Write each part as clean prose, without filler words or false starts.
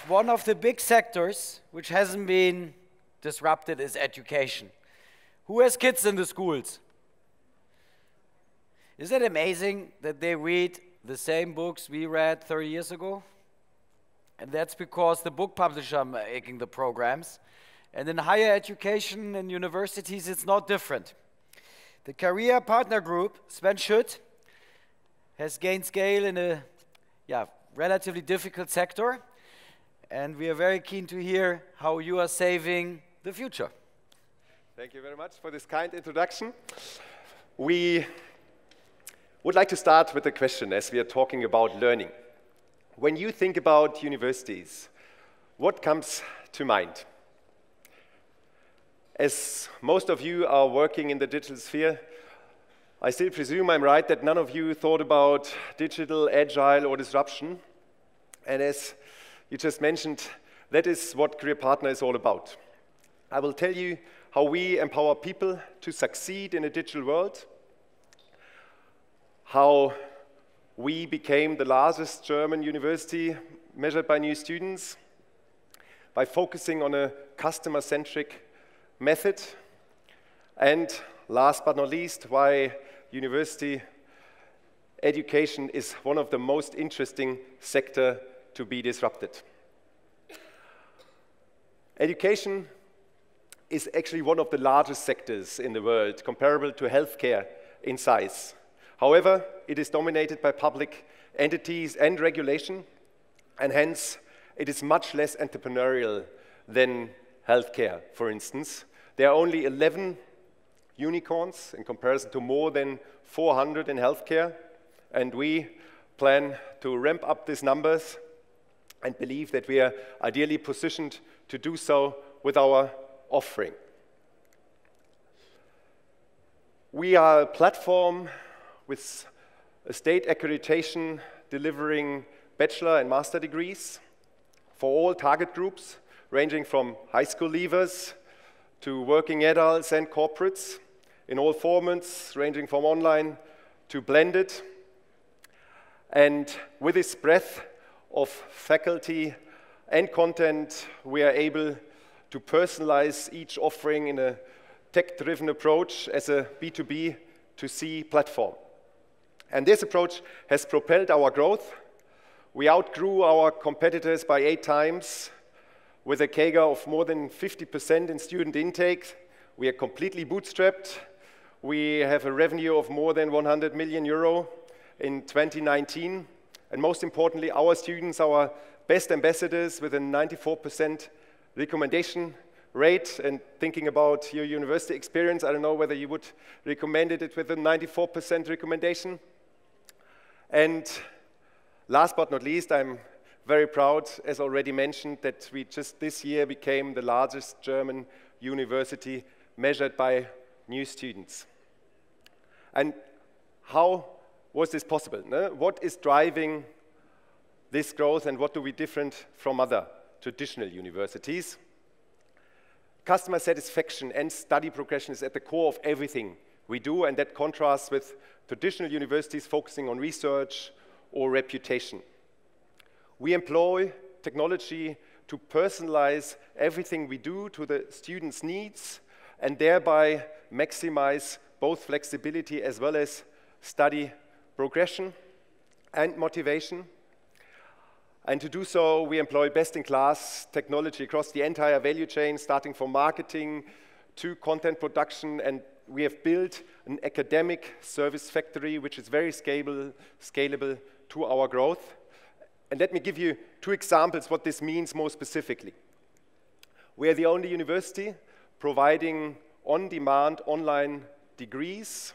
one of the big sectors which hasn't been disrupted is education. Who has kids in the schools? Isn't it amazing that they read the same books we read 30 years ago? And that's because the book publishers are making the programs. And in higher education and universities, it's not different. The Career Partner Group, Sven Schütt, has gained scale in a relatively difficult sector. And we are very keen to hear how you are saving the future. Thank you very much for this kind introduction. We would like to start with a question as we are talking about learning. When you think about universities, what comes to mind? As most of you are working in the digital sphere, I still presume I'm right that none of you thought about digital, agile, or disruption. And as you just mentioned, that is what Career Partner is all about. I will tell you how we empower people to succeed in a digital world, how we became the largest German university measured by new students by focusing on a customer-centric method, and last but not least, why university education is one of the most interesting sectors to be disrupted. Education is actually one of the largest sectors in the world, comparable to healthcare in size. However, it is dominated by public entities and regulation, and hence it is much less entrepreneurial than healthcare, for instance. There are only 11 unicorns in comparison to more than 400 in healthcare, and we plan to ramp up these numbers and believe that we are ideally positioned to do so with our offering. We are a platform with a state accreditation delivering bachelor and master degrees for all target groups, ranging from high school leavers to working adults and corporates, in all formats, ranging from online to blended. And with this breadth of faculty and content, we are able to personalize each offering in a tech-driven approach as a B2B to C platform. And this approach has propelled our growth. We outgrew our competitors by 8 times, with a CAGR of more than 50% in student intake. We are completely bootstrapped. We have a revenue of more than 100 million euro in 2019. And most importantly, our students are our best ambassadors with a 94% recommendation rate. And thinking about your university experience, I don't know whether you would recommend it with a 94% recommendation. And last but not least, I'm very proud, as already mentioned, that we just this year became the largest German university measured by new students. And how was this possible? No? What is driving this growth, and what do we different from other traditional universities? Customer satisfaction and study progression is at the core of everything we do, and that contrasts with traditional universities focusing on research or reputation. We employ technology to personalize everything we do to the students' needs and thereby maximize both flexibility as well as study progression and motivation. And to do so, we employ best-in-class technology across the entire value chain, starting from marketing to content production, and we have built an academic service factory which is very scalable to our growth. And let me give you 2 examples what this means more specifically. We are the only university providing on-demand online degrees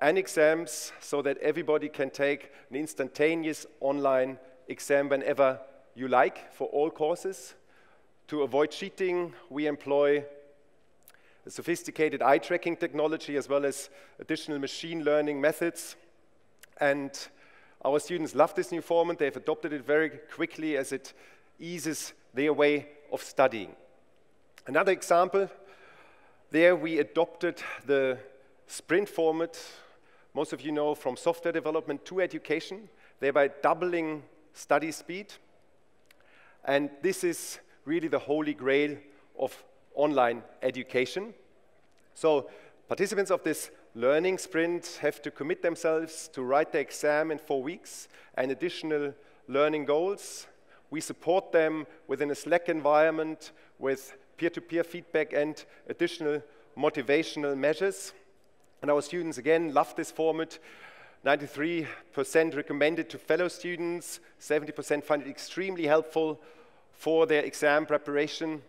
and exams so that everybody can take an instantaneous online exam whenever you like for all courses. To avoid cheating, we employ a sophisticated eye tracking technology as well as additional machine learning methods. And our students love this new format. They've adopted it very quickly as it eases their way of studying. Another example, there we adopted the sprint format, most of you know, from software development to education, thereby doubling study speed. And this is really the holy grail of online education. So participants of this learning sprint have to commit themselves to write the exam in 4 weeks and additional learning goals. We support them within a Slack environment with peer-to-peer feedback and additional motivational measures. And our students, again, love this format. 93% recommend it to fellow students. 70% find it extremely helpful for their exam preparation.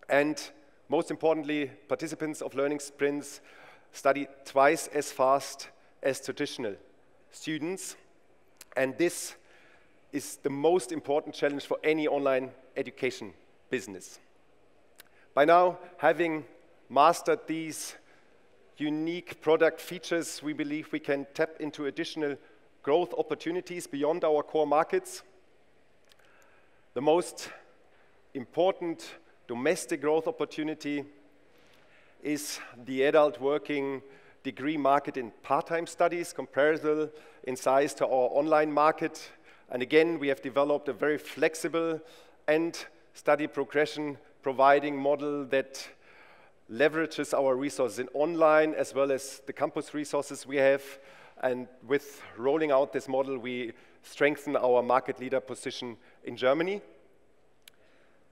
And most importantly, participants of learning sprints study twice as fast as traditional students. And this is the most important challenge for any online education business. By now, having mastered these unique product features, we believe we can tap into additional growth opportunities beyond our core markets. The most important domestic growth opportunity is the adult working degree market in part-time studies, comparable in size to our online market. And again, we have developed a very flexible and study progression providing model that leverages our resources in online as well as the campus resources we have. And with rolling out this model, we strengthen our market leader position in Germany.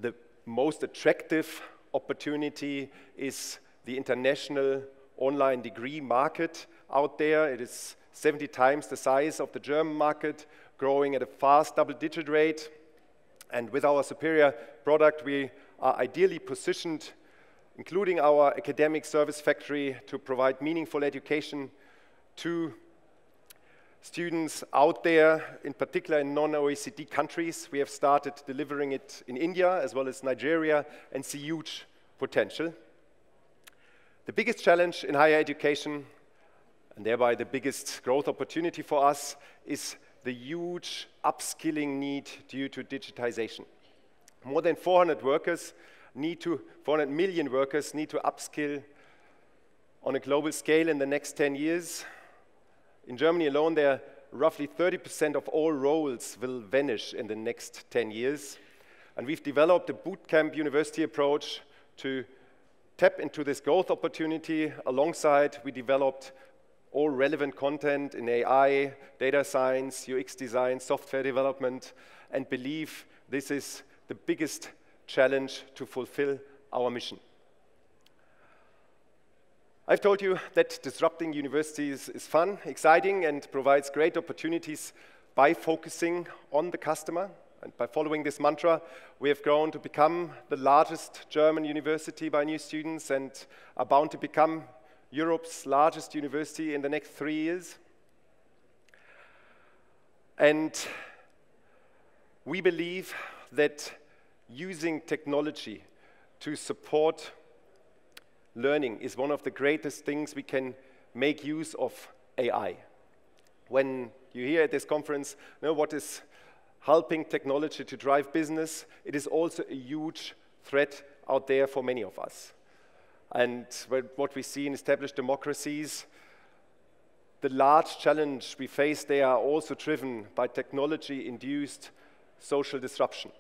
The most attractive opportunity is the international online degree market out there. It is 70 times the size of the German market, growing at a fast double-digit rate. And with our superior product, we are ideally positioned, including our academic service factory, to provide meaningful education to students out there, in particular in non-OECD countries. We have started delivering it in India as well as Nigeria and see huge potential. The biggest challenge in higher education, and thereby the biggest growth opportunity for us, is the huge upskilling need due to digitization. More than 400 million workers need to upskill on a global scale in the next 10 years. In Germany alone, there are roughly 30% of all roles will vanish in the next 10 years. And we've developed a bootcamp university approach to tap into this growth opportunity. Alongside, we developed all relevant content in AI, data science, UX design, software development, and believe this is the biggest challenge to fulfill our mission. I've told you that disrupting universities is fun, exciting, and provides great opportunities by focusing on the customer. And by following this mantra, we have grown to become the largest German university by new students and are bound to become Europe's largest university in the next 3 years. And we believe that using technology to support learning is one of the greatest things we can make use of AI. When you hear at this conference, what is helping technology to drive business, it is also a huge threat out there for many of us. And what we see in established democracies, the large challenge we face there are also driven by technology-induced social disruption.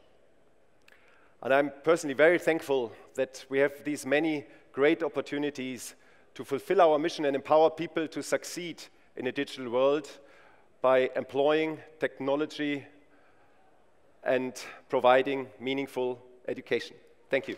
And I'm personally very thankful that we have these many great opportunities to fulfill our mission and empower people to succeed in a digital world by employing technology and providing meaningful education. Thank you.